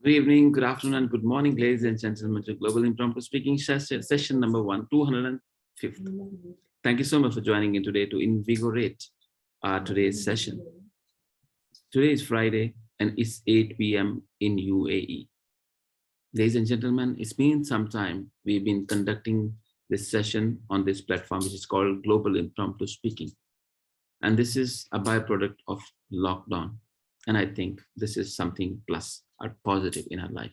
Good evening, good afternoon, and good morning, ladies and gentlemen, to Global Impromptu Speaking session number 205. Thank you so much for joining in today to invigorate our today's session. Today is Friday and it's 8 p.m. in UAE. Ladies and gentlemen, it's been some time we've been conducting this session on this platform, which is called Global Impromptu Speaking. And this is a byproduct of lockdown. And I think this is something plus or positive in our life.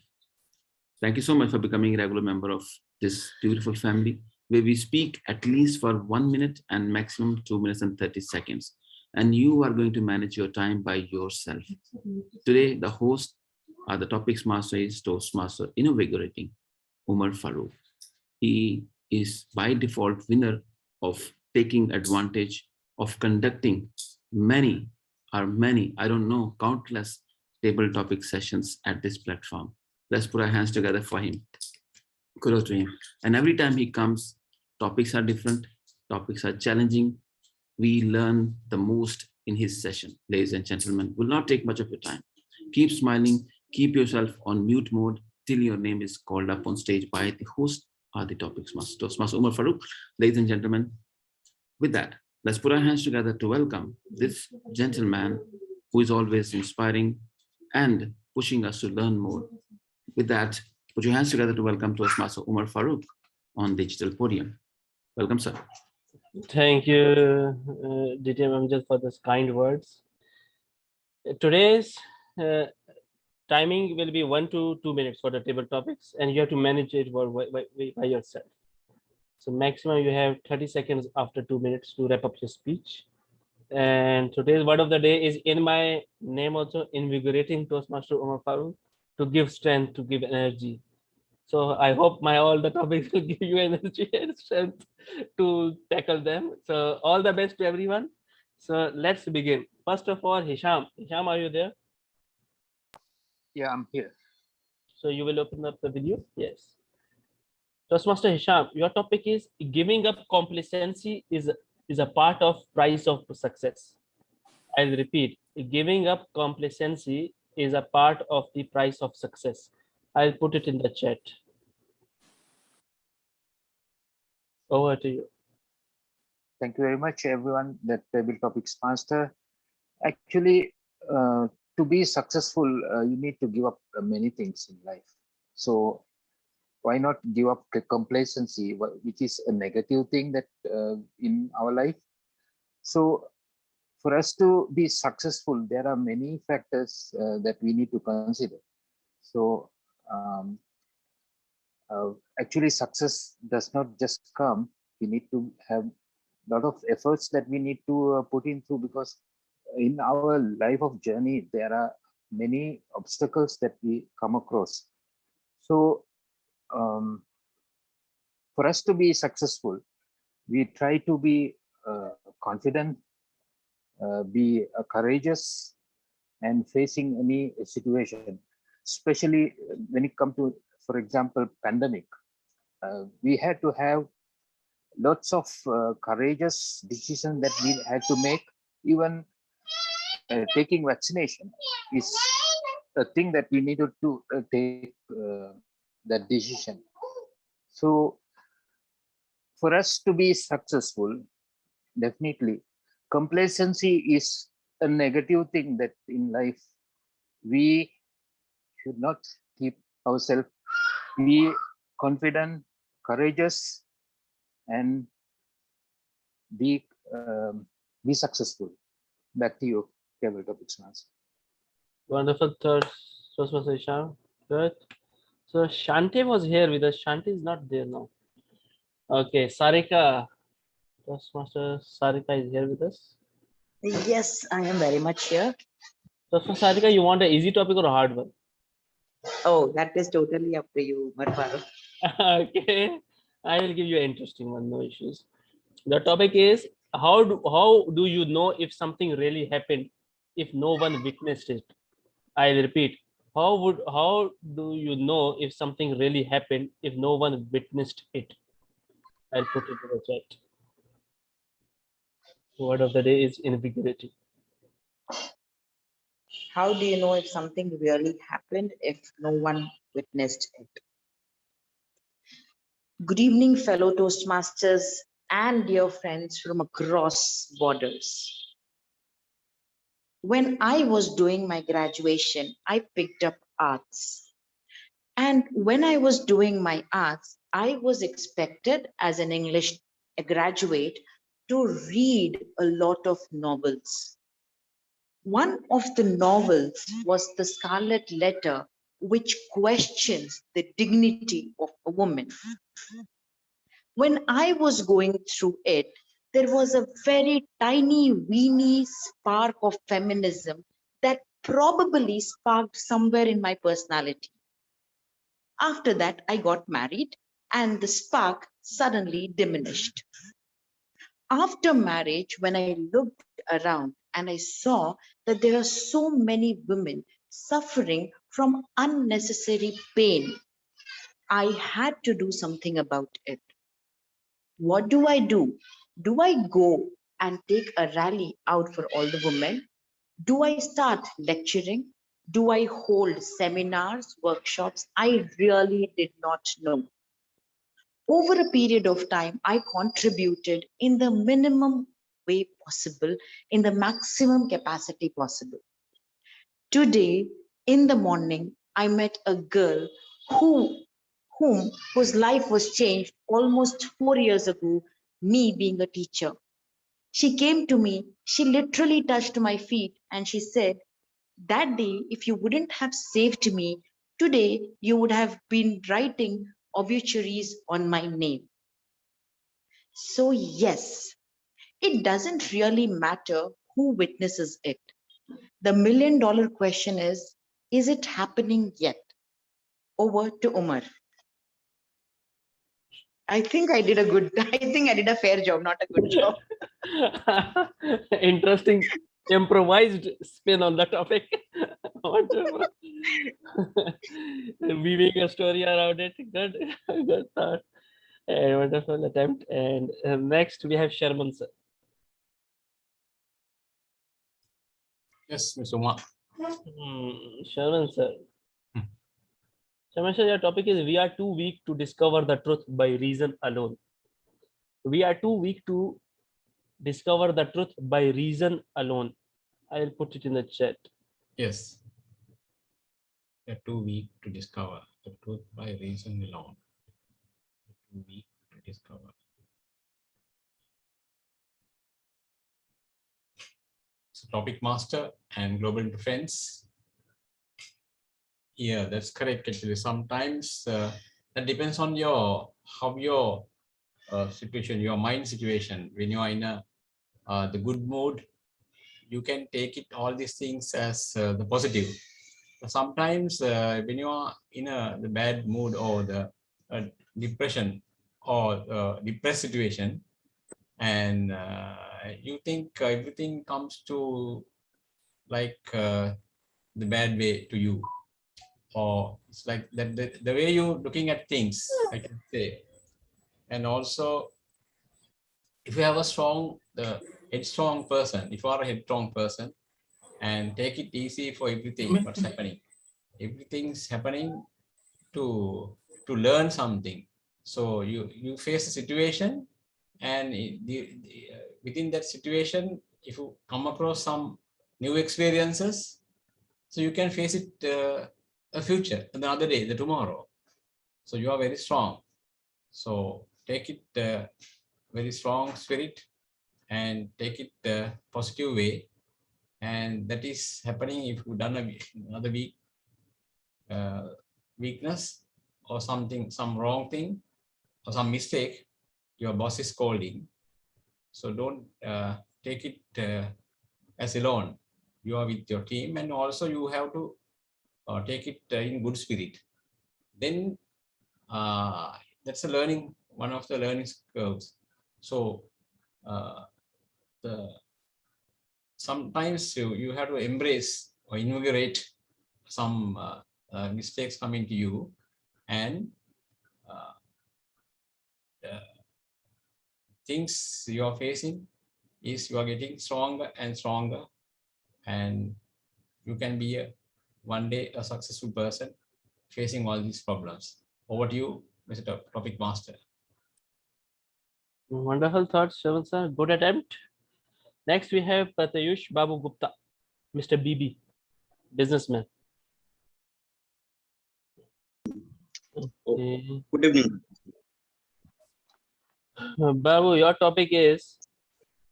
Thank you so much for becoming a regular member of this beautiful family, where we speak at least for 1 minute and maximum 2 minutes and 30 seconds. And you are going to manage your time by yourself. Today, the host or the topics master is Toastmaster Innovating, Umar Farouk. He is by default winner of taking advantage of conducting many, I don't know, countless table topic sessions at this platform. Let's put our hands together for him. Kudos to him. And every time he comes, topics are different, topics are challenging. We learn the most in his session. Ladies and gentlemen, will not take much of your time. Keep smiling, keep yourself on mute mode till your name is called up on stage by the host or the topics master. Toastmaster Umar Farouk. Ladies and gentlemen, with that, let's put our hands together to welcome this gentleman who is always inspiring and pushing us to learn more. With that, put your hands together to welcome Toastmaster Umar Farouk on digital podium. Welcome, sir. Thank you, DTM Amjad, for those kind words. Today's timing will be 1 to 2 minutes for the table topics, and you have to manage it by yourself. So maximum you have 30 seconds after 2 minutes to wrap up your speech. And today's word of the day is in my name also, invigorating Toastmaster Umar Farouk, to give strength, to give energy. So I hope all the topics will give you energy and strength to tackle them. So all the best to everyone. So let's begin. First of all, Hisham. Hisham, are you there? Yeah, I'm here. So you will open up the video? Yes. Toastmaster Hisham, your topic is giving up complacency is a part of price of success. I'll repeat, giving up complacency is a part of the price of success. I'll put it in the chat. Over to you. Thank you very much, everyone. That table topics master. Actually, to be successful, you need to give up many things in life. So why not give up complacency, which is a negative thing that in our life. So for us to be successful, there are many factors that we need to consider. So actually, success does not just come. We need to have a lot of efforts that we need to put in through, because in our life of journey, there are many obstacles that we come across. So for us to be successful, we try to be confident, be courageous, and facing any situation, especially when it comes to, for example, pandemic. We had to have lots of courageous decisions that we had to make. Even taking vaccination is a thing that we needed to take that decision. So for us to be successful, definitely complacency is a negative thing that in life we should not keep ourselves. Be confident, courageous, and be successful. Back to you, table topics master. Wonderful thoughts, Toastmaster Hisham. Good. So Shanti was here with us. Shanti is not there now. Okay, Sarika. Toastmaster Sarika is here with us. Yes, I am very much here. Toastmaster Sarika, you want an easy topic or a hard one? Oh, that is totally up to you, Marfaro. Okay, I will give you an interesting one, no issues. The topic is how do you know if something really happened if no one witnessed it? I'll repeat. How do you know if something really happened if no one witnessed it? I'll put it in the chat. Word of the day is invigorating. How do you know if something really happened if no one witnessed it? Good evening, fellow Toastmasters and dear friends from across borders. When I was doing my graduation, I picked up arts. And when I was doing my arts, I was expected as an English graduate to read a lot of novels. One of the novels was The Scarlet Letter, which questions the dignity of a woman. When I was going through it, there was a very tiny, weeny spark of feminism that probably sparked somewhere in my personality. After that, I got married and the spark suddenly diminished. After marriage, when I looked around and I saw that there are so many women suffering from unnecessary pain, I had to do something about it. What do? Do I go and take a rally out for all the women? Do I start lecturing? Do I hold seminars, workshops? I really did not know. Over a period of time, I contributed in the minimum way possible, in the maximum capacity possible. Today, in the morning, I met a girl who, whose life was changed almost 4 years ago, me being a teacher. She came to me, she literally touched my feet, and she said, that day, if you wouldn't have saved me, today you would have been writing obituaries on my name. So, yes, it doesn't really matter who witnesses it. The $1 million question is it happening yet? Over to Umar. I think I did a fair job, not a good job. Interesting improvised spin on the topic. Wonderful. Weaving a story around it. Good, good thought. And wonderful attempt. And next we have Sharman sir. Yes, Mr. Umar. Sharman sir. Sharman sir, your topic is we are too weak to discover the truth by reason alone. We are too weak to discover the truth by reason alone. I'll put it in the chat. Yes. You're too weak to discover the truth by reason alone. Too weak to discover. So topic master and global defense. Yeah, that's correct. Actually, sometimes that depends on your situation, your mind situation. When you are in the good mood, you can take it all these things as the positive. But sometimes when you are in the bad mood or the depression or depressed situation, and you think everything comes to like the bad way to you, or it's like that the way you looking at things, I can say. And also, if you have a headstrong person, if you are a headstrong person, and take it easy for everything what's happening, everything's happening to learn something. So you face a situation, and within that situation, if you come across some new experiences, so you can face it a future, another day, the tomorrow. So you are very strong. So take it very strong spirit and take it positive way. And that is happening if you done another weakness or something, some wrong thing or some mistake, your boss is scolding. So don't take it as alone. You are with your team, and also you have to take it in good spirit. Then that's a learning, one of the learning curves. So sometimes you have to embrace or invigorate some mistakes coming to you, and things you are facing is you are getting stronger and stronger, and you can be one day a successful person facing all these problems. Over to you, Mr. Topic Master. Wonderful thoughts, Shravan sir. Good attempt. Next, we have Pratayush Babu Gupta, Mr. BB, businessman. Okay. Good evening. Babu, your topic is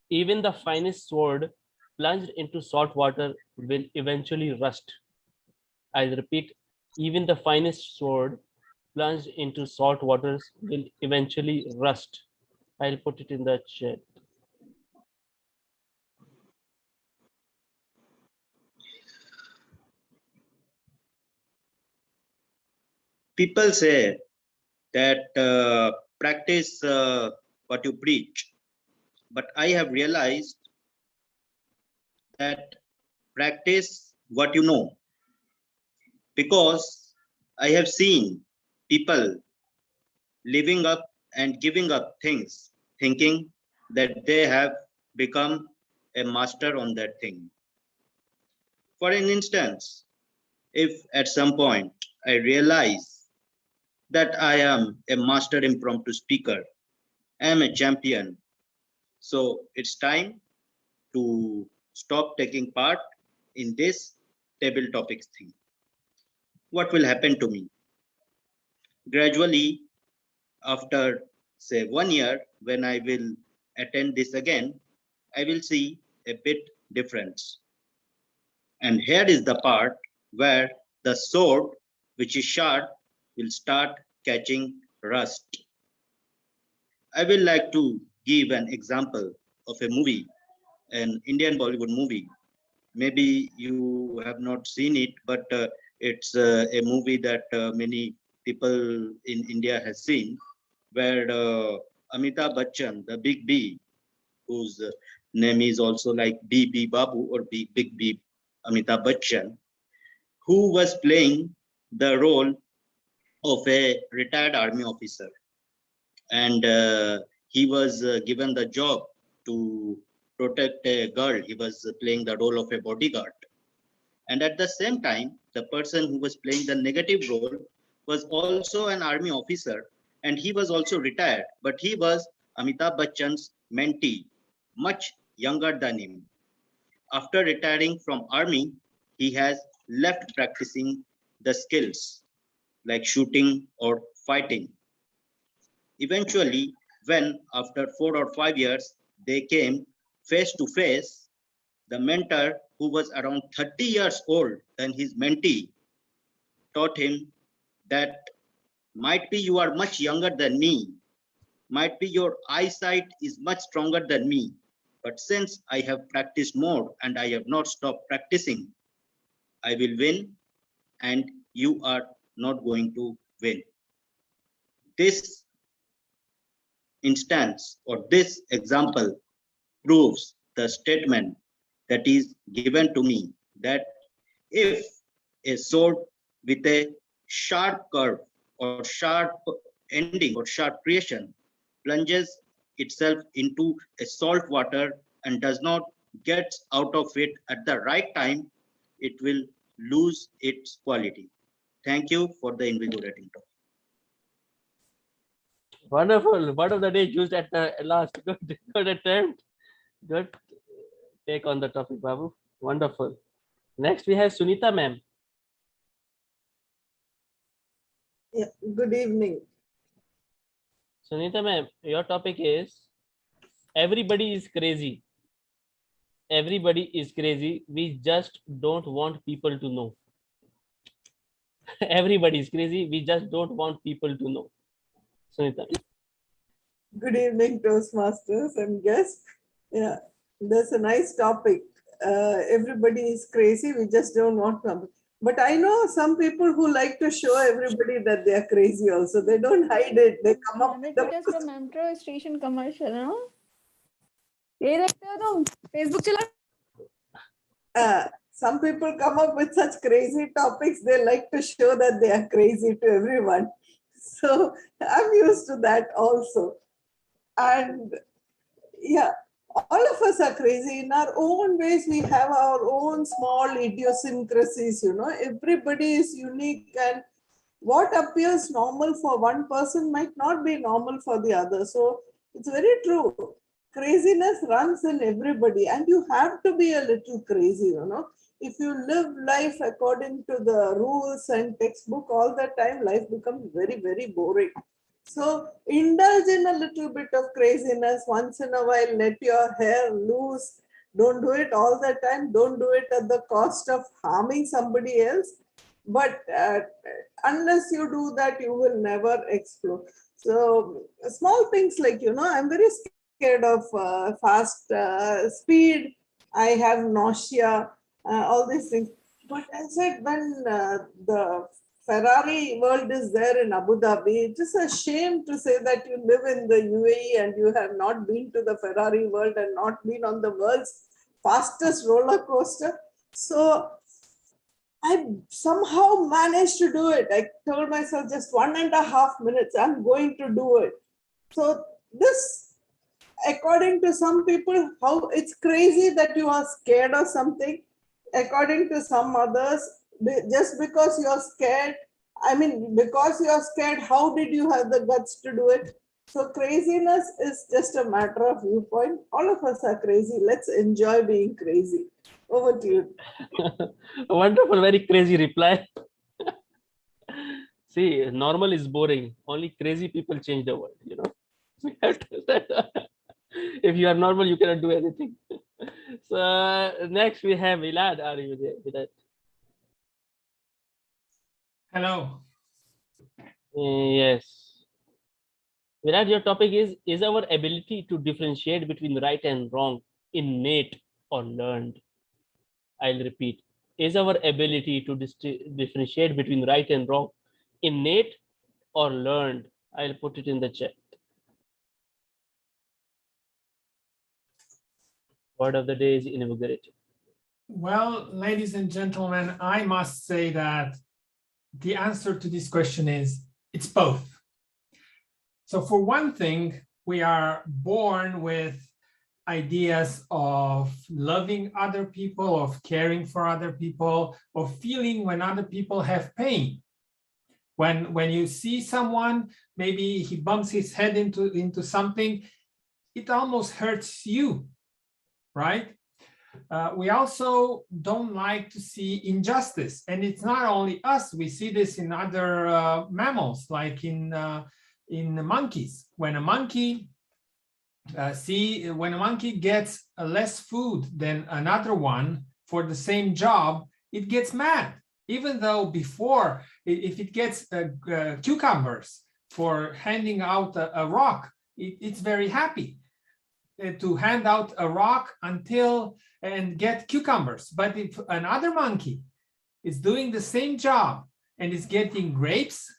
even the finest sword plunged into salt water will eventually rust. I'll repeat, even the finest sword plunged into salt waters will eventually rust. I'll put it in the chat. People say that practice what you preach, but I have realized that practice what you know, because I have seen people living up and giving up things, thinking that they have become a master on that thing. For an instance, if at some point I realize that I am a master impromptu speaker, I am a champion, so it's time to stop taking part in this table topics thing. What will happen to me? Gradually, after say 1 year, when I will attend this again, I will see a bit difference. And here is the part where the sword, which is sharp, will start catching rust. I will like to give an example of a movie, an Indian Bollywood movie. Maybe you have not seen it, but it's a movie that many people in India has seen, where Amitabh Bachchan, the Big B, whose name is also like B Babu or Big B Amitabh Bachchan, who was playing the role of a retired army officer. And he was given the job to protect a girl. He was playing the role of a bodyguard. And at the same time, the person who was playing the negative role was also an army officer, and he was also retired, but he was Amitabh Bachchan's mentee, much younger than him. After retiring from army, he has left practicing the skills like shooting or fighting. Eventually, when after 4 or 5 years, they came face to face, the mentor, who was around 30 years old than his mentee, taught him that might be you are much younger than me, might be your eyesight is much stronger than me, but since I have practiced more and I have not stopped practicing, I will win and you are not going to win. This instance or this example proves the statement that is given to me, that if a sword with a sharp curve or sharp ending or sharp creation plunges itself into a salt water and does not get out of it at the right time, it will lose its quality. Thank you for the invigorating talk. Wonderful. Word of the day used at the last. Good attempt. Good take on the topic, Babu. Wonderful. Next, we have Sunita ma'am. Yeah, good evening. Sunita ma'am, your topic is everybody is crazy. Everybody is crazy. We just don't want people to know. Everybody is crazy. We just don't want people to know. Sunita. Good evening, Toastmasters and guests. Yeah, that's a nice topic. Everybody is crazy. We just don't want them. But I know some people who like to show everybody that they are crazy also. They don't hide it. They come up with It is from Amtrak station commercial, no? ये देखते हो तुम Facebook चला some people come up with such crazy topics. They like to show that they are crazy to everyone. So I'm used to that also. And yeah, all of us are crazy in our own ways. We have our own small idiosyncrasies, everybody is unique, and what appears normal for one person might not be normal for the other. So it's very true. Craziness runs in everybody, and you have to be a little crazy, If you live life according to the rules and textbook all the time, life becomes very, very boring. So indulge in a little bit of craziness once in a while. Let your hair loose. Don't do it all the time. Don't do it at the cost of harming somebody else. But unless you do that, you will never explode. So small things like, I'm very scared of fast speed. I have nausea, all these things. But I said, when the Ferrari world is there in Abu Dhabi, it's just a shame to say that you live in the UAE and you have not been to the Ferrari world and not been on the world's fastest roller coaster. So I somehow managed to do it. I told myself just 1.5 minutes, I'm going to do it. So this, according to some people, how it's crazy that you are scared of something. According to some others, just because you're scared, because you're scared, how did you have the guts to do it? So craziness is just a matter of viewpoint. All of us are crazy. Let's enjoy being crazy. Over to you. Wonderful, very crazy reply. See, normal is boring. Only crazy people change the world, We have to if you are normal, you cannot do anything. So next we have Ilad. Are you there with that? Hello. Yes. Virat, your topic is our ability to differentiate between right and wrong innate or learned? I'll repeat. Is our ability to differentiate between right and wrong innate or learned? I'll put it in the chat. Word of the day is inaugurated. Well, ladies and gentlemen, I must say that the answer to this question is it's both. So for one thing, we are born with ideas of loving other people, of caring for other people, of feeling when other people have pain. When you see someone, maybe he bumps his head into something, it almost hurts you, right? We also don't like to see injustice, and it's not only us. We see this in other mammals, like in monkeys. When a monkey gets less food than another one for the same job, it gets mad. Even though before, if it gets cucumbers for handing out a rock, it's very happy to hand out a rock and get cucumbers. But if another monkey is doing the same job and is getting grapes,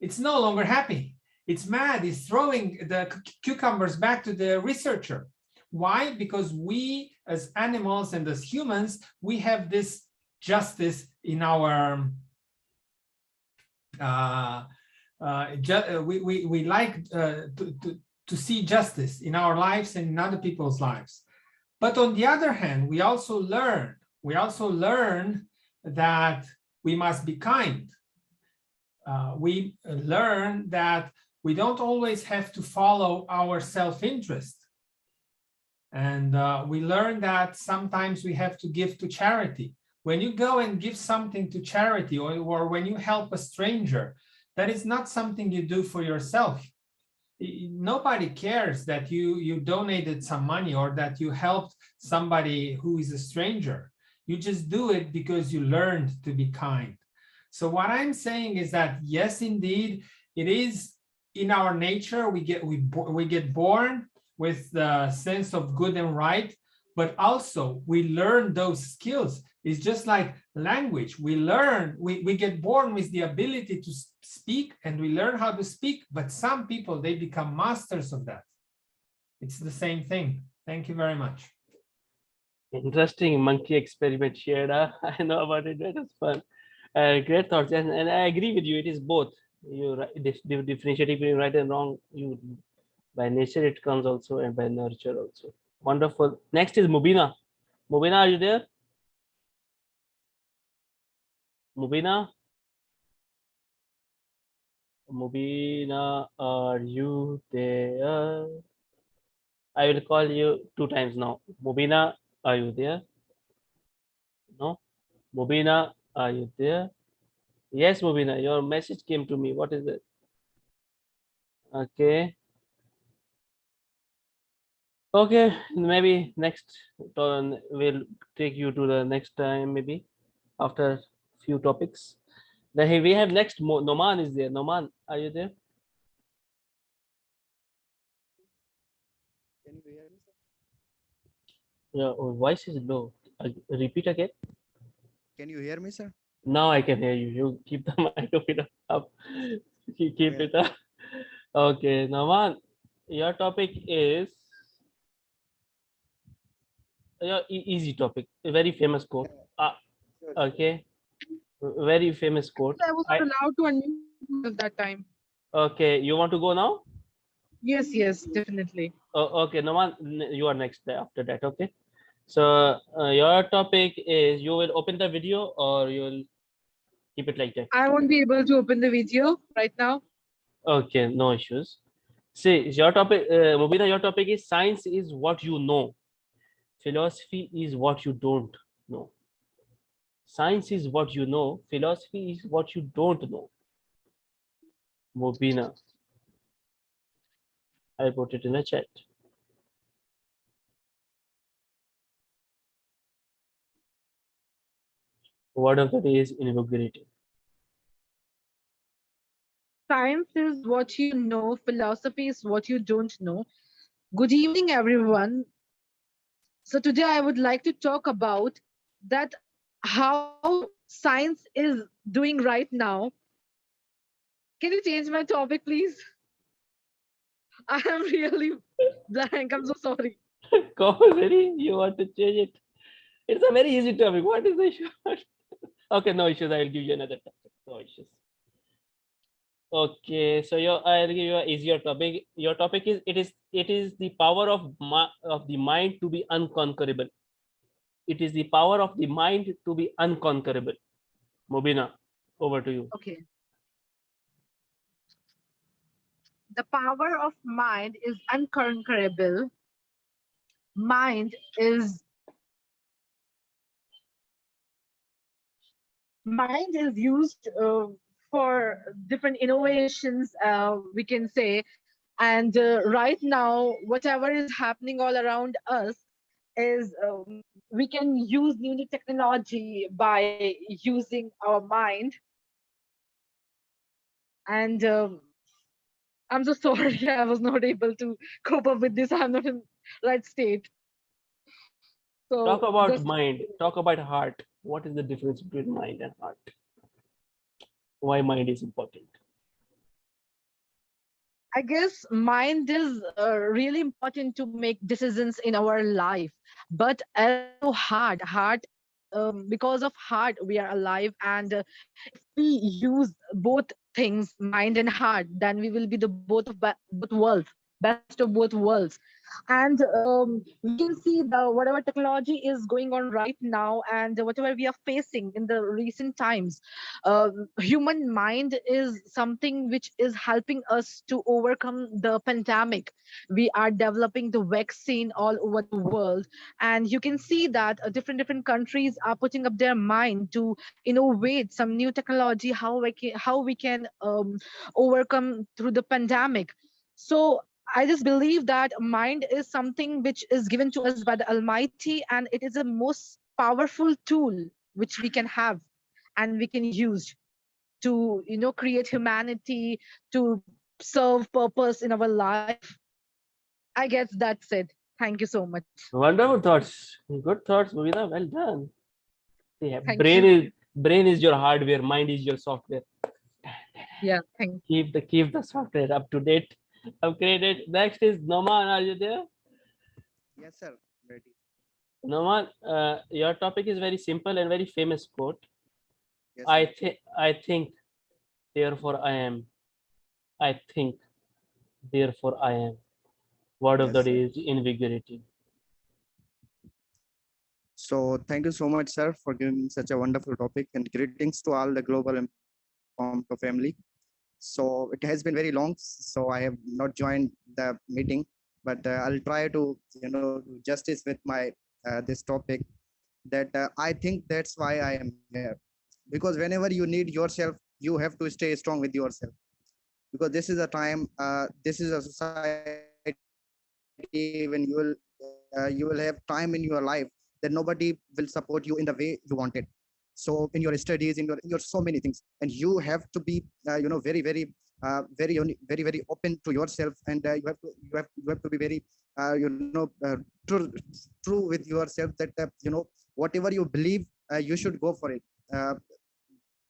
it's no longer happy. It's mad. It's throwing the cucumbers back to the researcher. Why? Because we as animals and as humans, we have this justice in our we like to see justice in our lives and in other people's lives. But on the other hand, we also learn that we must be kind. We learn that we don't always have to follow our self-interest. And we learn that sometimes we have to give to charity. When you go and give something to charity, or when you help a stranger, that is not something you do for yourself. Nobody cares that you donated some money or that you helped somebody who is a stranger. You just do it because you learned to be kind. So what I'm saying is that, yes, indeed, it is in our nature. We get born with the sense of good and right, but also we learn those skills. It's just like language. We get born with the ability to speak, and we learn how to speak, but some people, they become masters of that. It's the same thing. Thank you very much. Interesting monkey experiment shared. I know about it. That is fun. Great thoughts. And I agree with you. It is both. You differentiating between right and wrong. By nature it comes also, and by nurture also. Wonderful. Next is Mubina. Mubina, are you there? Mubina? Mubina, are you there? I will call you 2 times now. Mubina, are you there? No? Mubina, are you there? Yes, Mubina, your message came to me. What is it? Okay. Okay, maybe next turn we'll take you to the next time, maybe after few topics. Then we have next Noman is there. Noman, are you there? Can you hear me, sir? Your voice is low. Repeat again. Can you hear me, sir? Now I can hear you. You keep the microphone up. Keep Well, it up. Okay, Noman, your topic is your easy topic. A very famous quote. sure, sure. Okay, very famous quote. I was not allowed to unmute myself that time. Okay, you want to go now? Yes, yes, definitely. Okay, Noman, you are next after that. Okay, so your topic is you will open the video or you will keep it like that. I won't be able to open the video right now. Okay, no issues. See, your topic, Mubina, your topic is science is what you know. Philosophy is what you don't know. Science is what you know. Philosophy is what you don't know. Mubina, I put it in a chat. Word of the day is inaugurated. Science is what you know, philosophy is what you don't know. Good evening, everyone. So today I would like to talk about that how science is doing right now. Can you change my topic, please? I am really blank. I'm so sorry. Come really? You want to change it? It's a very easy topic. What is the issue? Okay, no issues. I will give you another topic. No issues. Okay, so I'll give you an easier topic. Your topic is it is the power of the mind to be unconquerable. It is the power of the mind to be unconquerable. Mubina, over to you. Okay. The power of mind is unconquerable. Mind is used for different innovations, we can say. And right now, whatever is happening all around us is we can use new technology by using our mind. And I'm so sorry, I was not able to cope up with this. I'm not in right state. Talk So about just mind. Talk about heart. What is the difference between mind and heart? Why mind is important? I guess mind is really important to make decisions in our life. But as we know, heart, because of heart, we are alive. And if we use both things, mind and heart, then we will be the both worlds, best of both worlds. And we can see the whatever technology is going on right now, and whatever we are facing in the recent times, human mind is something which is helping us to overcome the pandemic. We are developing the vaccine all over the world, and you can see that different countries are putting up their mind to innovate some new technology, how we can overcome through the pandemic. So I just believe that mind is something which is given to us by the Almighty, and it is the most powerful tool which we can have and we can use to create humanity, to serve purpose in our life. I guess that's it. Thank you so much. Wonderful thoughts. Good thoughts, Mubina. Well done. Yeah, Thank you. brain is your hardware, mind is your software. Yeah, thank you. Keep the software up to date, upgraded. Next is Noman. Are you there? yes, sir. Ready. Noman, your topic is very simple and very famous quote. Yes, sir. I think, therefore I am. I think, therefore I am. Word of the Yes, day sir. is invigorating. So thank you so much, sir, for giving such a wonderful topic, and greetings to all the global Impromptu family. So it has been very long, so I have not joined the meeting, but I'll try to, do justice with my this topic. That I think that's why I am here, because whenever you need yourself, you have to stay strong with yourself, because this is a time, this is a society when you will have time in your life that nobody will support you in the way you wanted. So in your studies, in your so many things, and you have to be very very open to yourself, and you have to be very true with yourself, that whatever you believe, you should go for it. uh,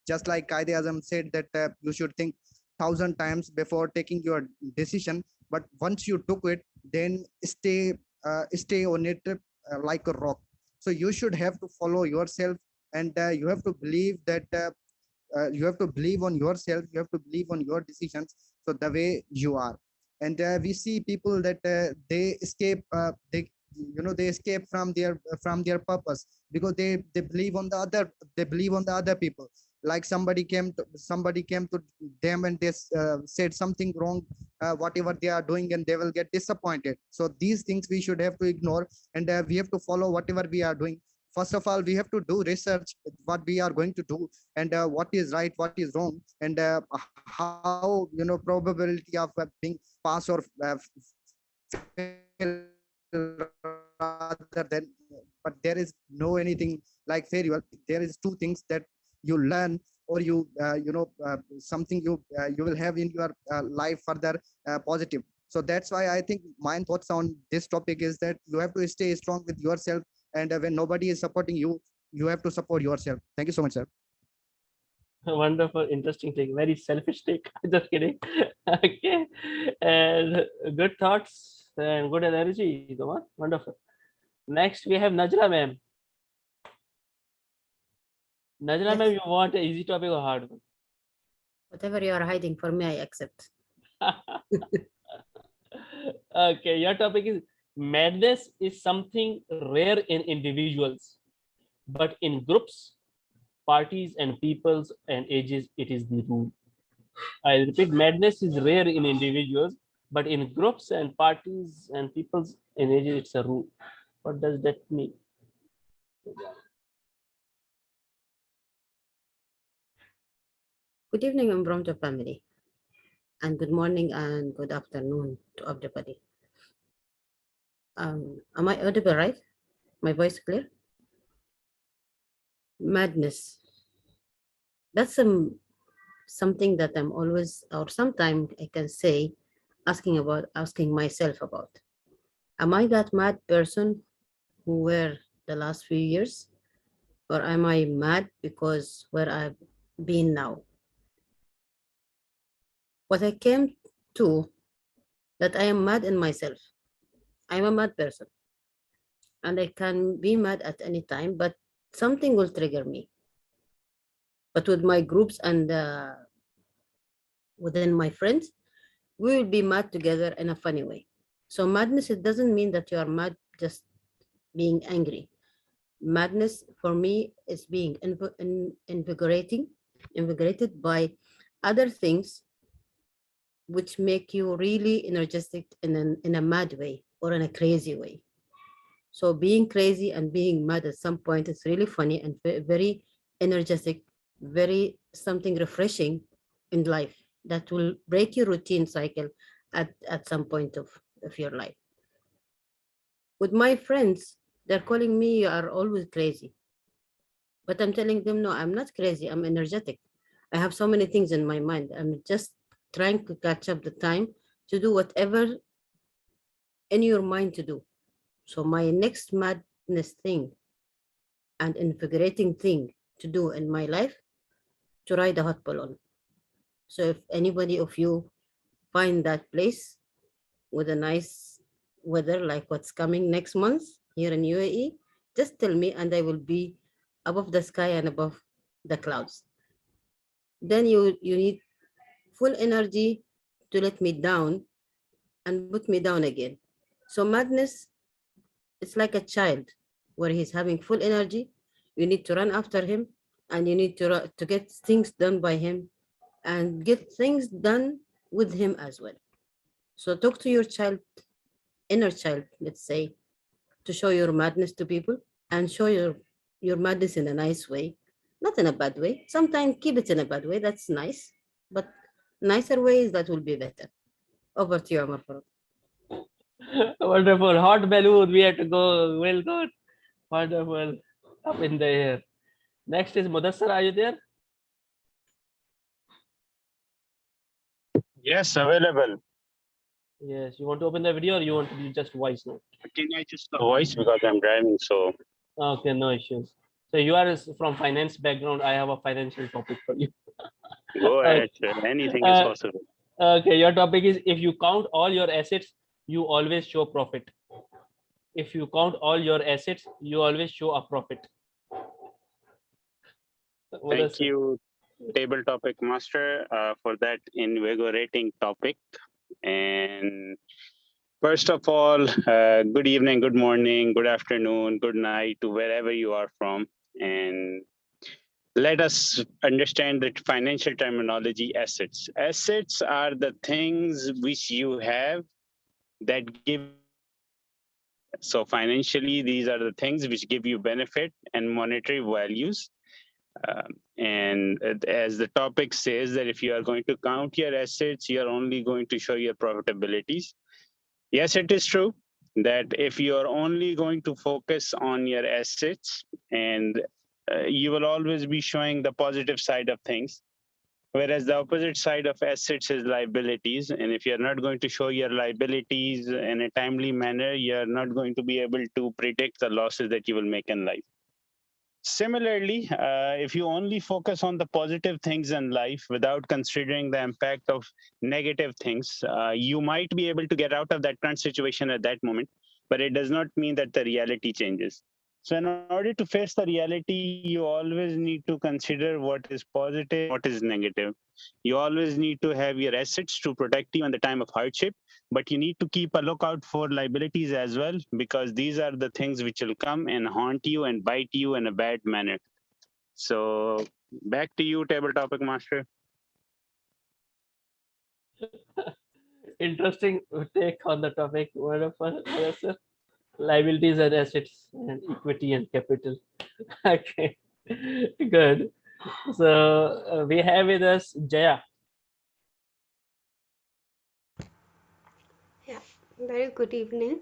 just like Qaid Azam said, that you should think 1,000 times before taking your decision, but once you took it, then stay on it, like a rock. So you should have to follow yourself, and you have to believe that you have to believe on yourself, you have to believe on your decisions, so the way you are. And we see people that they escape from their purpose, because they believe on the other, they believe on the other people. Like somebody came to them, and they said something wrong, whatever they are doing, and they will get disappointed. So these things we should have to ignore, and we have to follow whatever we are doing. First of all, we have to do research what we are going to do, and what is right, what is wrong, and how probability of being pass or fail, rather than. But there is no anything like very well. There is two things that you learn, or something you will have in your life further positive. So that's why I think my thoughts on this topic is that you have to stay strong with yourself, and when nobody is supporting you, you have to support yourself. Thank you so much, sir. Wonderful, interesting take. Very selfish take. Just kidding. Okay, and good thoughts and good energy, Doma. Wonderful. Next, we have Najla ma'am. Najla Yes. ma'am, you want an easy topic or hard one? Whatever you are hiding for me, I accept. Okay, your topic is madness is something rare in individuals, but in groups, parties, and peoples and ages, it is the rule. I repeat, madness is rare in individuals, but in groups and parties and peoples and ages, it's a rule. What does that mean? Good evening, Impromptu family, and good morning and good afternoon to everybody. Am I audible, right? My voice clear? Madness. That's something that I'm always, or sometimes I can say, asking myself about. Am I that mad person who were the last few years? Or am I mad because where I've been now? What I came to, that I am mad in myself. I'm a mad person. And I can be mad at any time, but something will trigger me. But with my groups and within my friends, we will be mad together in a funny way. So madness, it doesn't mean that you are mad just being angry. Madness for me is being invigorated by other things which make you really energetic in a mad way or in a crazy way. So being crazy and being mad at some point is really funny and very energetic, very something refreshing in life that will break your routine cycle at some point of your life. With my friends, they're calling me, you are always crazy. But I'm telling them, no, I'm not crazy. I'm energetic. I have so many things in my mind. I'm just trying to catch up the time to do whatever in your mind to do. So my next madness thing and invigorating thing to do in my life, to ride a hot balloon. So if anybody of you find that place with a nice weather like what's coming next month here in UAE, just tell me and I will be above the sky and above the clouds. Then you need full energy to let me down and put me down again. So madness, it's like a child where he's having full energy, you need to run after him, and you need to get things done by him and get things done with him as well. So talk to your child, inner child, let's say, to show your madness to people and show your madness in a nice way, not in a bad way. Sometimes keep it in a bad way. That's nice, but nicer ways that will be better. Over to you, Omar Farooq. Wonderful. Hot balloon. We have to go. Well, good. Wonderful. Up in the air. Next is Mudassar. Are you there? Yes, available. Yes. You want to open the video or you want to do just voice note? Can I just voice because I'm driving? So Okay, no issues. So you are from finance background. I have a financial topic for you. go ahead. Sir. Anything is possible. Okay, your topic is if you count all your assets, you always show profit. If you count all your assets, you always show a profit. Thank you, table topic master, for that invigorating topic. And first of all, good evening, good morning, good afternoon, good night to wherever you are from. And let us understand the financial terminology assets. Assets are the things which you have that give. So financially, these are the things which give you benefit and monetary values. And as the topic says that if you are going to count your assets, you're only going to show your profitabilities. Yes, it is true that if you are only going to focus on your assets, and you will always be showing the positive side of things, whereas the opposite side of assets is liabilities. And if you're not going to show your liabilities in a timely manner, you're not going to be able to predict the losses that you will make in life. Similarly, if you only focus on the positive things in life without considering the impact of negative things, you might be able to get out of that current situation at that moment, but it does not mean that the reality changes. So in order to face the reality, you always need to consider what is positive, what is negative. You always need to have your assets to protect you in the time of hardship, but you need to keep a lookout for liabilities as well, because these are the things which will come and haunt you and bite you in a bad manner. So back to you, table topic master. Interesting take on the topic. Wonderful. Yes, sir. Liabilities and assets and equity and capital. Okay, good. So we have with us Jaya. Yeah, very good evening.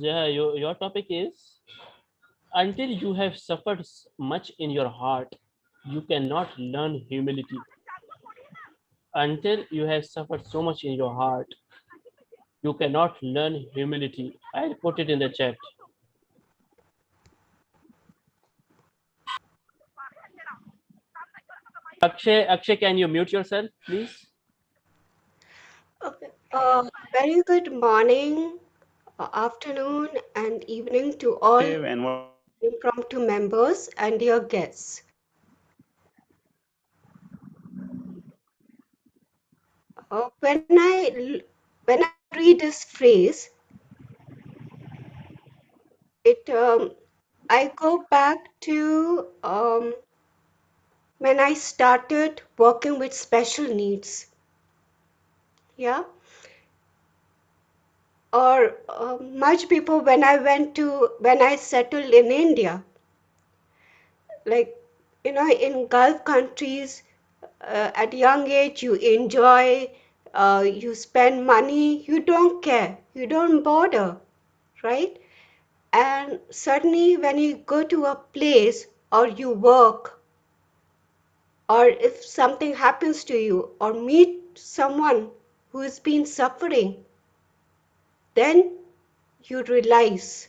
Jaya, your topic is until you have suffered much in your heart, you cannot learn humility. Until you have suffered so much in your heart, you cannot learn humility. I'll put it in the chat. Akshay, can you mute yourself, please? Okay. Very good morning, afternoon, and evening to all impromptu members and your guests. When I read this phrase, it I go back to when I started working with special needs. Yeah, or much before when I settled in India, like in Gulf countries, at young age you enjoy, you spend money, you don't care, you don't bother, right? And suddenly when you go to a place or you work, or if something happens to you or meet someone who has been suffering, then you realize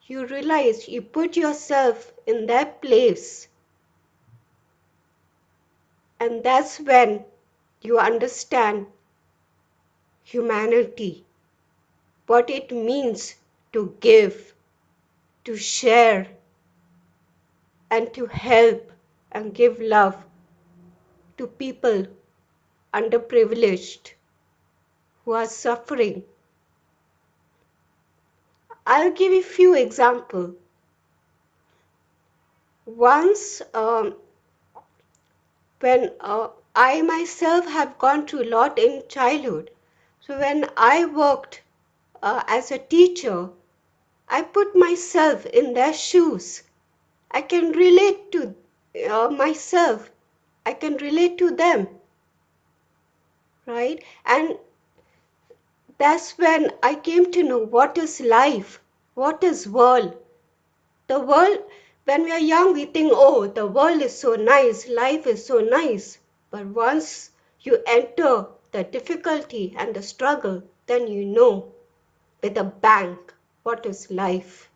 you put yourself in their place, and that's when you understand humanity, what it means to give, to share, and to help and give love to people underprivileged who are suffering. I'll give you a few examples. Once, when I myself have gone through a lot in childhood. So when I worked as a teacher, I put myself in their shoes. I can relate to myself. I can relate to them, right? And that's when I came to know what is life, what is world. The world, when we are young, we think, oh, the world is so nice, life is so nice. But once you enter the difficulty and the struggle, then you know with a bang what is life,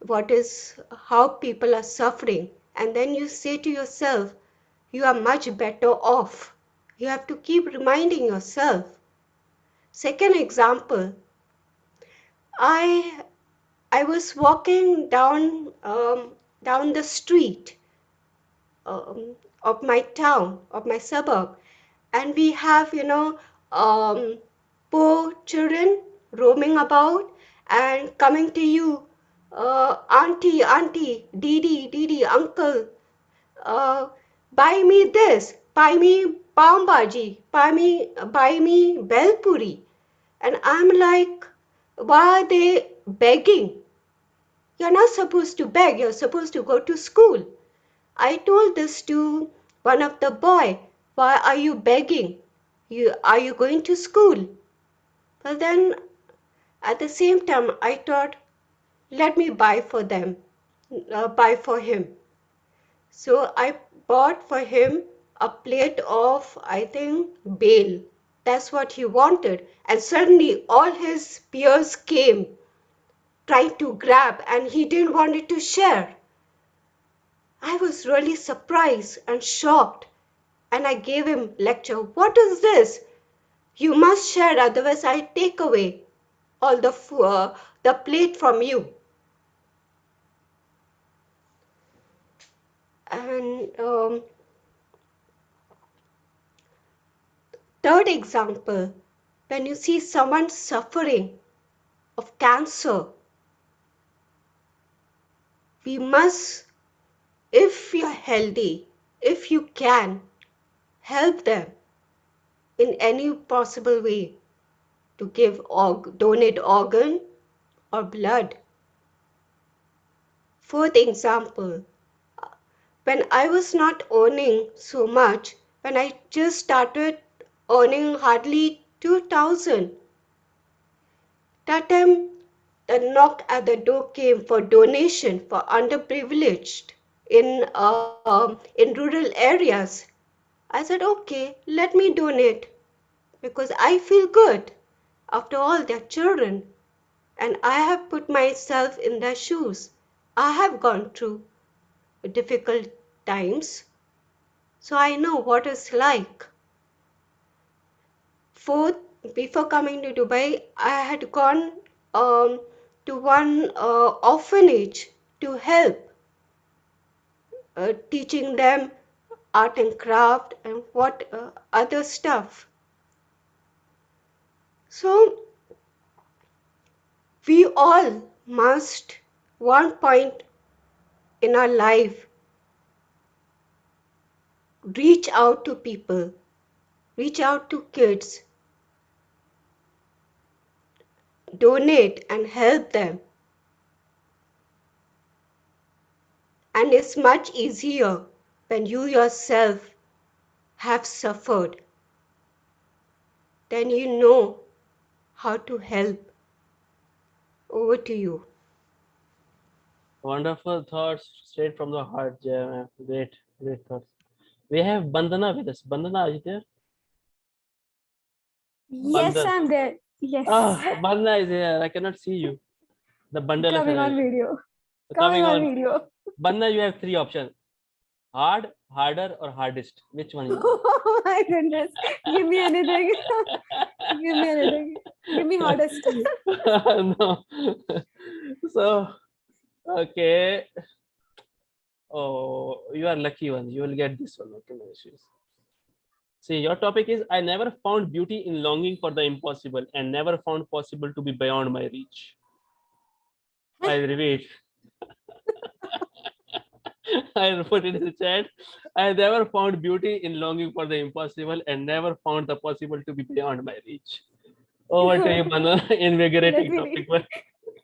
what is how people are suffering. And then you say to yourself, you are much better off. You have to keep reminding yourself. Second example, I I was walking down the street of my town, of my suburb, and we have, poor children roaming about and coming to you, auntie, auntie, didi, didi, uncle, uh, buy me this, buy me pav bhaji, buy me bel puri. And I'm like, why are they begging? You're not supposed to beg, you're supposed to go to school. I told this to one of the boy, why are you begging? Are you going to school? But then at the same time, I thought, let me buy for them, buy for him. So I bought for him a plate of, I think, bale. That's what he wanted. And suddenly all his peers came trying to grab, and he didn't want it to share. I was really surprised and shocked, and I gave him lecture. What is this? You must share, otherwise I take away all the plate from you. And third example, when you see someone suffering of cancer, we must, if you're healthy, if you can, help them in any possible way to donate organ or blood. Fourth example, when I was not earning so much, when I just started earning hardly 2,000, that time the knock at the door came for donation for underprivileged in rural areas. I said, okay, let me donate because I feel good. After all, they're children, and I have put myself in their shoes. I have gone through difficult times, so I know what it's like. Fourth, before coming to Dubai, I had gone to one orphanage to help, teaching them art and craft and what other stuff. So we all must, one point in our life, reach out to people, reach out to kids, donate and help them. And it's much easier when you yourself have suffered. Then you know how to help. Over to you. Wonderful thoughts straight from the heart, Jay. Great, great thoughts. We have Bandana with us. Bandana, are you there? Yes, Bandhan. I'm there. Yes. Bandana is here. I cannot see you. The bundle of Coming on energy. video. Coming on video. Bandana, you have three options: hard, harder, or hardest. Which one? You Oh my goodness. Give me anything. Give me anything. Give me hardest. No. So, okay. Oh, you are lucky one. You will get this one. Okay, no issues. See, your topic is I never found beauty in longing for the impossible and never found possible to be beyond my reach. I repeat. I put it in the chat. I never found beauty in longing for the impossible and never found the possible to be beyond my reach. Over to you, Manu. Invigorating Let me topic. read.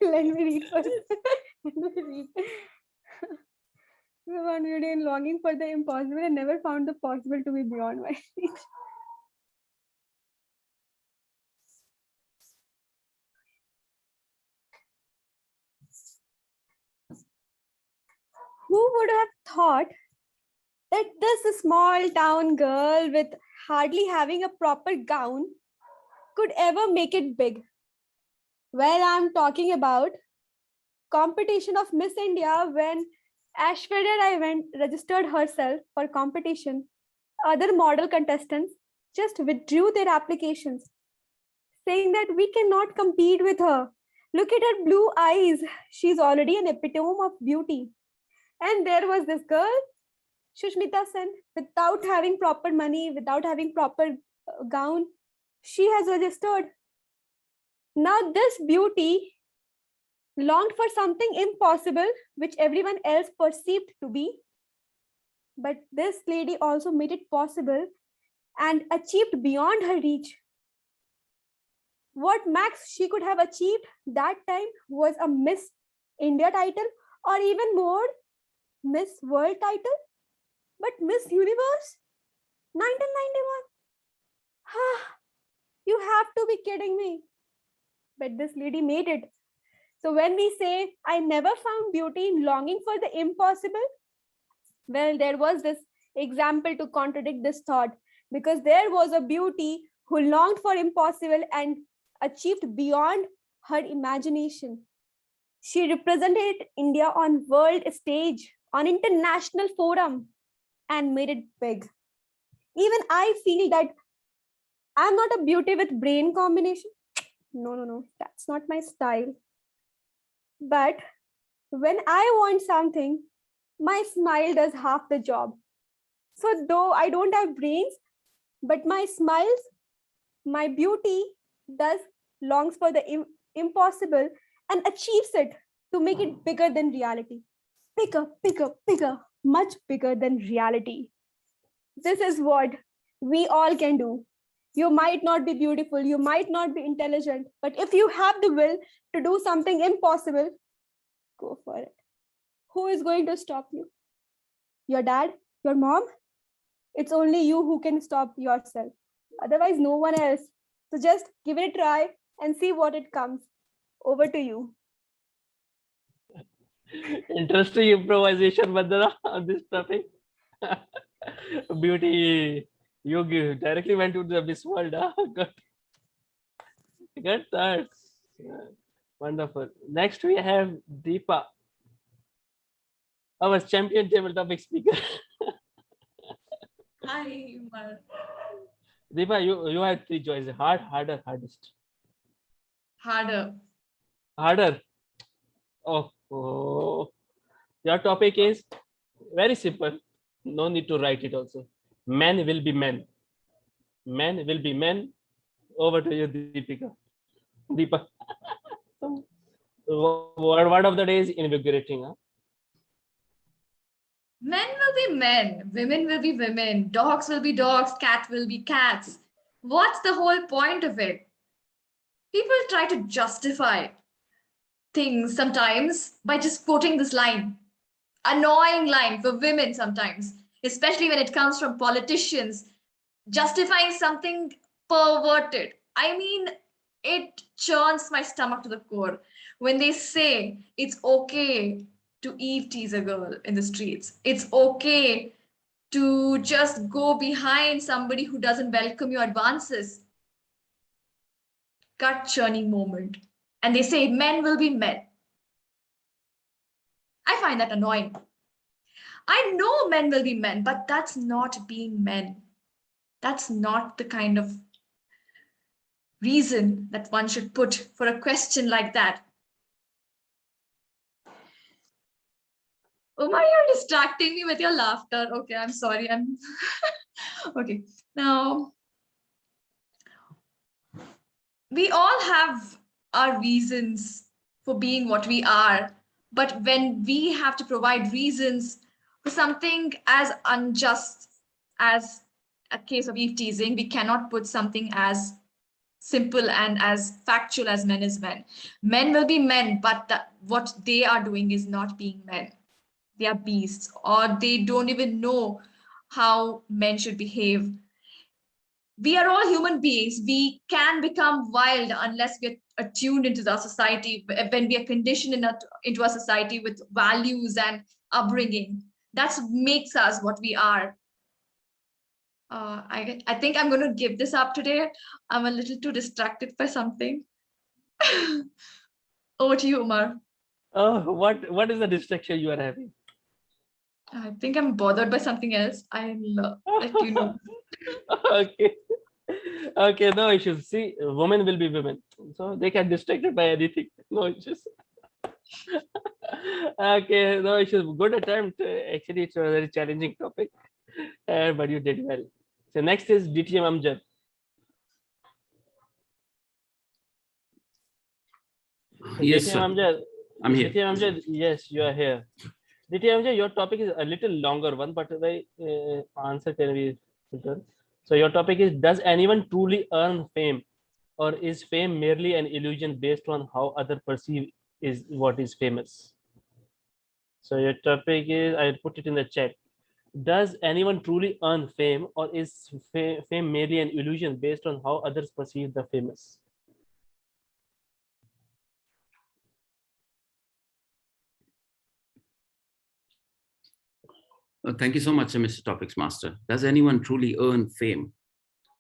Let me read first. Let me read. We found beauty in longing for the impossible and never found the possible to be beyond my reach. Who would have thought that this small town girl with hardly having a proper gown could ever make it big? Well, I'm talking about competition of Miss India when Ashwarya Rai went registered herself for competition. Other model contestants just withdrew their applications, saying that we cannot compete with her. Look at her blue eyes. She's already an epitome of beauty. And there was this girl, Shushmita Sen, without having proper money, without having proper gown, she has registered. Now this beauty longed for something impossible, which everyone else perceived to be. But this lady also made it possible and achieved beyond her reach. What max she could have achieved that time was a Miss India title or even more, Miss World title. But Miss Universe, 1991. You have to be kidding me. But this lady made it. So when we say, I never found beauty in longing for the impossible, well, there was this example to contradict this thought, because there was a beauty who longed for impossible and achieved beyond her imagination. She represented India on world stage, on international forum, and made it big. Even I feel that I'm not a beauty with brain combination. No, that's not my style. But when I want something, my smile does half the job. So though I don't have brains, but my smiles, my beauty does longs for the impossible and achieves it to make it bigger than reality. Bigger, much bigger than reality. This is what we all can do. You might not be beautiful, you might not be intelligent, but if you have the will to do something impossible, go for it. Who is going to stop you? Your dad? Your mom? It's only you who can stop yourself. Otherwise, no one else. So just give it a try and see what it comes. Over to you. Interesting improvisation, Vandana, on this topic. Beauty. You directly went to the Miss World. Huh? Good thoughts. Wonderful. Next, we have Deepa, our champion table topic speaker. Hi, Deepa, you had three choices: hard, harder, hardest. harder. Harder. Oh. Your topic is very simple. No need to write it also. Men will be men. Men will be men. Over to you, Deepika. Deepa. Word of the day is invigorating. Huh? Men will be men, women will be women, dogs will be dogs, cats will be cats. What's the whole point of it? People try to justify things sometimes by just quoting this line. Annoying line for women sometimes, especially when it comes from politicians, justifying something perverted. I mean, it churns my stomach to the core when they say it's okay to eve tease a girl in the streets. It's okay to just go behind somebody who doesn't welcome your advances. Gut churning moment. And they say men will be men. I find that annoying. I know men will be men, but that's not being men. That's not the kind of reason that one should put for a question like that. Umar, you're distracting me with your laughter. Okay, I'm sorry. Okay. Now, we all have our reasons for being what we are. But when we have to provide reasons for something as unjust as a case of Eve teasing, we cannot put something as simple and as factual as men is men. Men will be men, but what they are doing is not being men. They are beasts, or they don't even know how men should behave. We are all human beings. We can become wild unless we're attuned into the society, when we are conditioned into a society with values and upbringing. That makes us what we are. I think I'm going to give this up today. I'm a little too distracted by something. Over to you, Umar. Oh, what is the distraction you are having? I think I'm bothered by something else. I'll let you know. Okay. Okay, no issues. See, women will be women, so they can distracted by anything. No issues. Okay, no issues. Good attempt. Actually, it's a very challenging topic, but you did well. So next is DTM Amjad. Yes, DTM sir. Amjad. I'm here. DTM Amjad, yes, you are here. DTM Amjad, your topic is a little longer one, but the answer can be simple. So your topic is: does anyone truly earn fame, or is fame merely an illusion based on how others perceive is what is famous? So your topic is, I put it in the chat. Does anyone truly earn fame, or is fame merely an illusion based on how others perceive the famous? Thank you so much, Mr. Topics Master. Does anyone truly earn fame?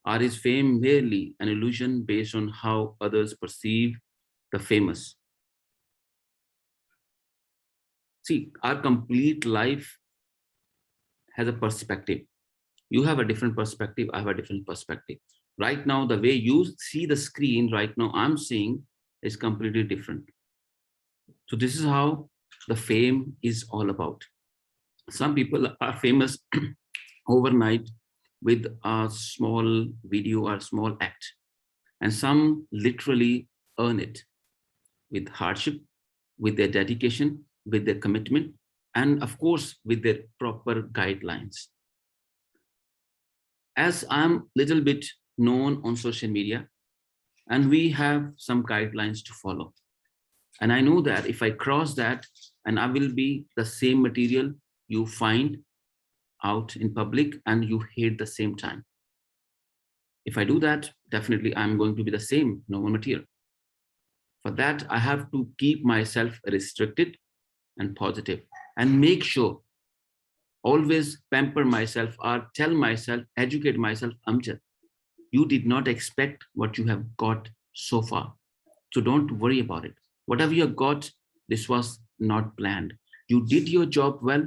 Or is fame merely an illusion based on how others perceive the famous? See, our complete life has a perspective. You have a different perspective, I have a different perspective. Right now, the way you see the screen right now, I'm seeing is completely different. So this is how the fame is all about. Some people are famous overnight with a small video or small act, and some literally earn it with hardship, with their dedication, with their commitment, and of course, with their proper guidelines. As I'm little bit known on social media, and we have some guidelines to follow. And I know that if I cross that, and I will be the same material you find out in public and you hate the same time. If I do that, definitely I'm going to be the same normal material. For that, I have to keep myself restricted and positive and make sure, always pamper myself or tell myself, educate myself, Amjad, you did not expect what you have got so far. So don't worry about it. Whatever you got, this was not planned. You did your job well.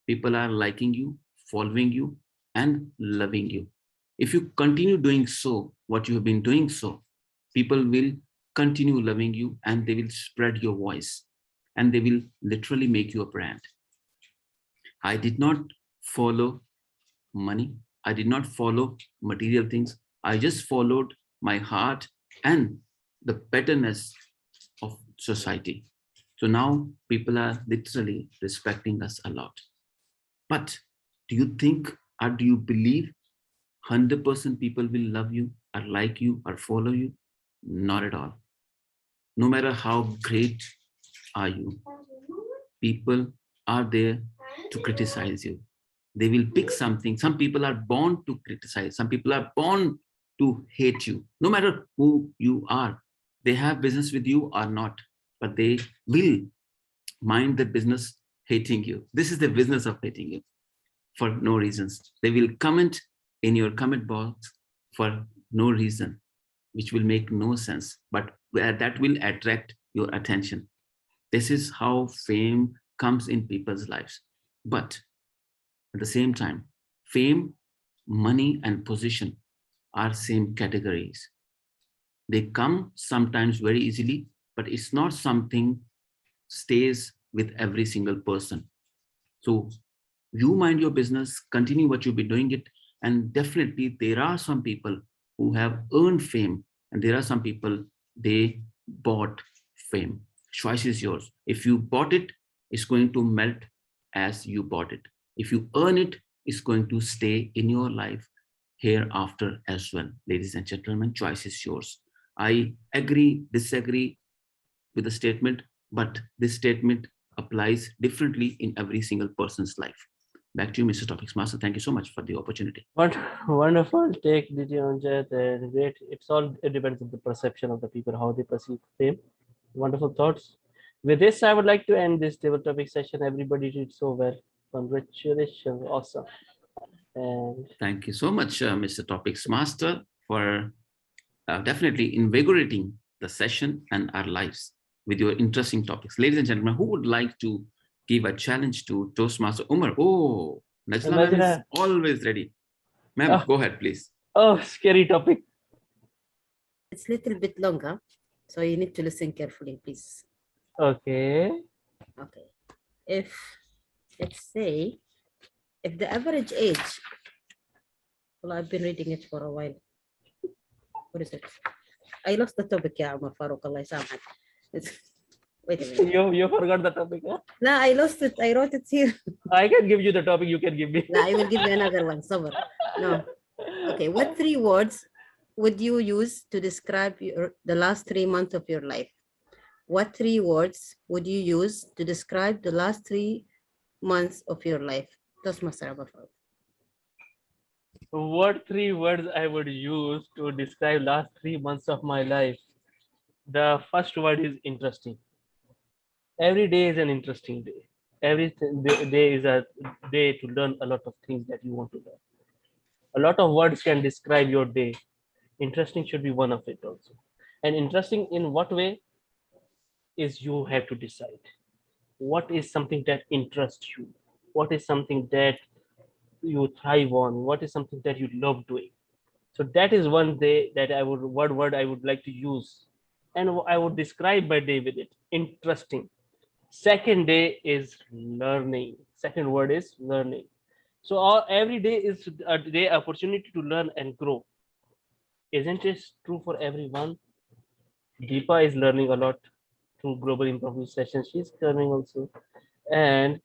People are liking you, following you, and loving you. If you continue doing so, what you have been doing so, people will continue loving you and they will spread your voice and they will literally make you a brand. I did not follow money. I did not follow material things. I just followed my heart and the betterness of society. So now people are literally respecting us a lot. But do you think or do you believe 100% people will love you or like you or follow you? Not at all. No matter how great are you, people are there to criticize you. They will pick something. Some people are born to criticize. Some people are born to hate you. No matter who you are, they have business with you or not, but they will mind the business hating you. This is the business of hating you for no reasons. They will comment in your comment box for no reason, which will make no sense, but that will attract your attention. This is how fame comes in people's lives. But at the same time, fame, money, and position are same categories. They come sometimes very easily, but it's not something stays with every single person. So you mind your business, continue what you've been doing it, and definitely there are some people who have earned fame, and there are some people they bought fame. Choice is yours. If you bought it, it's going to melt as you bought it. If you earn it, it's going to stay in your life hereafter as well. Ladies and gentlemen, choice is yours. I agree, disagree with the statement, but this statement applies differently in every single person's life. Back to you, Mr. Topics Master. Thank you so much for the opportunity. What wonderful take, did you, Amjad, and great. It depends on the perception of the people, how they perceive fame. Wonderful thoughts. With this, I would like to end this table topic session. Everybody did so well. Congratulations, awesome. And thank you so much, Mr. Topics Master, for definitely invigorating the session and our lives with your interesting topics. Ladies and gentlemen, who would like to give a challenge to Toastmaster Umar? Oh, Najla ma'am is always ready. Ma'am, go ahead, please. Oh, scary topic. It's a little bit longer, so you need to listen carefully, please. Okay. Okay. If, let's say, if the average age, well, I've been reading it for a while. What is it? I lost the topic, yeah, Umar Farooq, Allah Yasamahat. Wait a minute. You forgot the topic, huh? No, I lost it. I wrote it here. I can give you the topic, you can give me. No, I will give you another one. Somewhere. No. Okay, what 3 words would you use to describe the last 3 months of your life? What 3 words would you use to describe the last 3 months of your life? What 3 words I would use to describe last 3 months of my life? The first word is interesting. Every day is an interesting day. Every day is a day to learn a lot of things that you want to learn. A lot of words can describe your day. Interesting should be one of it also. And interesting in what way is you have to decide. What is something that interests you? What is something that you thrive on? What is something that you love doing? So that is one day that I would, what word I would like to use. And I would describe my day with it. Interesting. Second day is learning. Second word is learning. So every day is a day opportunity to learn and grow. Isn't it true for everyone? Deepa is learning a lot through global impromptu sessions. She's learning also. And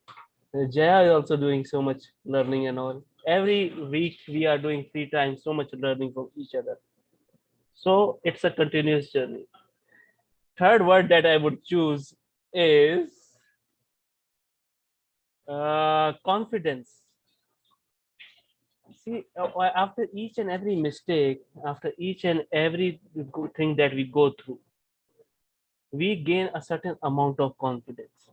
Jaya is also doing so much learning and all. Every week we are doing 3 times so much learning from each other. So it's a continuous journey. Third word that I would choose is confidence. See, after each and every mistake, after each and every good thing that we go through, we gain a certain amount of confidence.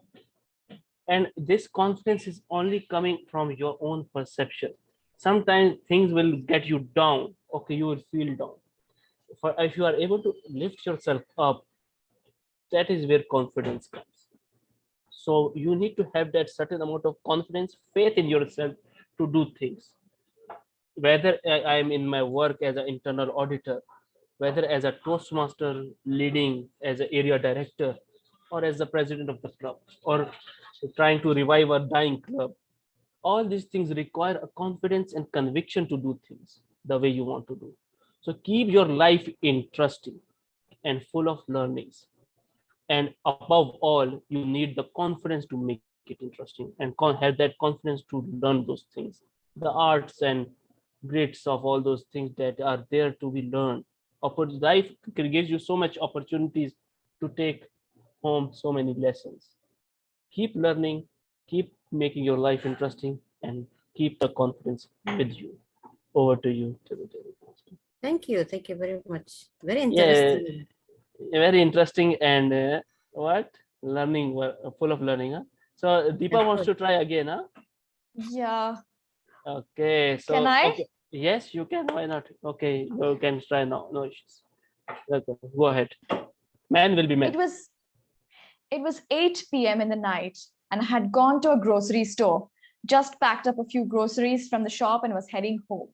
And this confidence is only coming from your own perception. Sometimes things will get you down. Okay, you will feel down. If you are able to lift yourself up, that is where confidence comes. So you need to have that certain amount of confidence, faith in yourself to do things. Whether I am in my work as an internal auditor, whether as a Toastmaster leading as an area director, or as the president of the club, or trying to revive a dying club, all these things require a confidence and conviction to do things the way you want to do. So keep your life interesting and full of learnings. And above all, you need the confidence to make it interesting and have that confidence to learn those things, the arts and grades of all those things that are there to be learned. Life gives you so much opportunities to take home so many lessons. Keep learning, keep making your life interesting, and keep the confidence with you. Over to you. Thank you very much. Very interesting. Yeah, very interesting and what learning, full of learning. Huh? So Deepa wants to try again, huh? Yeah. Okay. So Can I? okay. Yes, you can. Why not? Okay, you can try now. No issues. Okay, go ahead. Man will be man. It was 8 p.m. in the night, and I had gone to a grocery store, just packed up a few groceries from the shop and was heading home.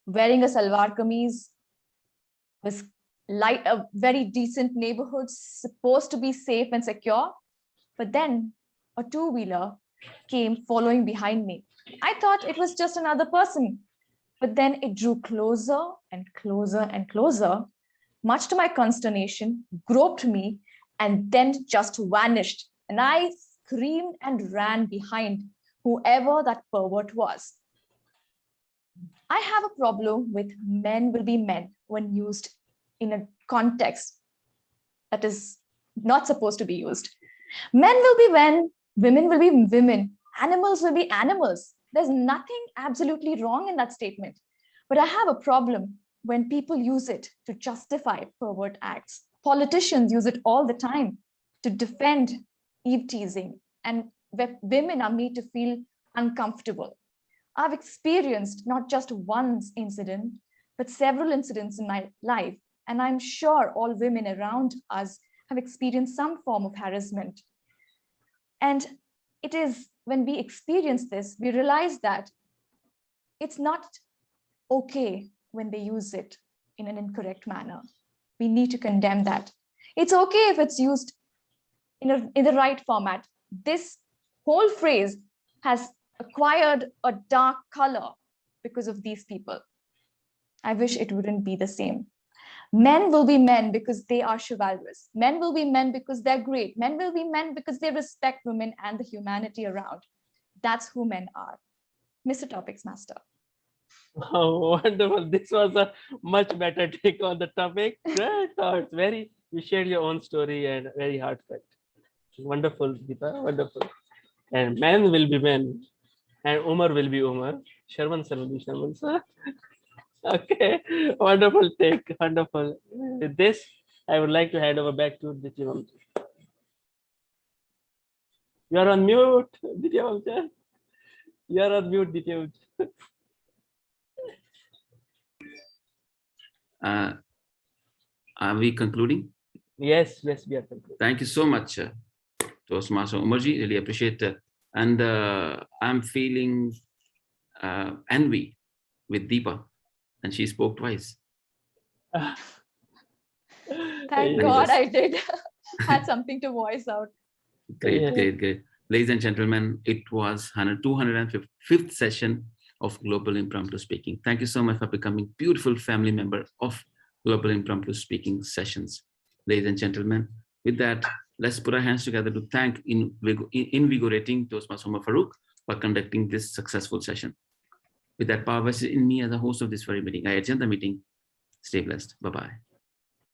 Wearing a salwar kameez, was like a very decent neighborhood, supposed to be safe and secure. But then a two-wheeler came following behind me. I thought it was just another person, but then it drew closer and closer and closer, much to my consternation, groped me and then just vanished. And I screamed and ran behind whoever that pervert was. I have a problem with men will be men when used in a context that is not supposed to be used. Men will be men, women will be women, animals will be animals. There's nothing absolutely wrong in that statement. But I have a problem when people use it to justify pervert acts. Politicians use it all the time to defend eve teasing, and women are made to feel uncomfortable. I've experienced not just one incident, but several incidents in my life. And I'm sure all women around us have experienced some form of harassment. And it is when we experience this, we realize that it's not okay when they use it in an incorrect manner. We need to condemn that. It's okay if it's used in the right format. This whole phrase has acquired a dark color because of these people. I wish it wouldn't be the same. Men will be men because they are chivalrous. Men will be men because they're great. Men will be men because they respect women and the humanity around. That's who men are. Mr. Topics Master. Oh, wonderful. This was a much better take on the topic. Great thoughts. You shared your own story and very heartfelt. Wonderful, Deepa. Wonderful. And men will be men. And Umar will be Umar. Sharman sir will be Sharman sir. Okay. Wonderful take. Wonderful. With this, I would like to hand over back to Ditya Amjad. You are on mute, Ditya Amjad. You are on mute, Ditya Amjad. Are we concluding? Yes, we are concluding. Thank you so much, Toastmaster Umarji. Really appreciate it. And I'm feeling envy with Deepa, and she spoke twice. Thank God I did. Had something to voice out. Great. Ladies and gentlemen, it was 205th session of Global Impromptu Speaking. Thank you so much for becoming beautiful family member of Global Impromptu Speaking sessions. Ladies and gentlemen, with that, let's put our hands together to thank invigorating Toastmaster Umar Farooq for conducting this successful session. With that power vested in me as a host of this very meeting, I adjourn the meeting. Stay blessed. Bye-bye.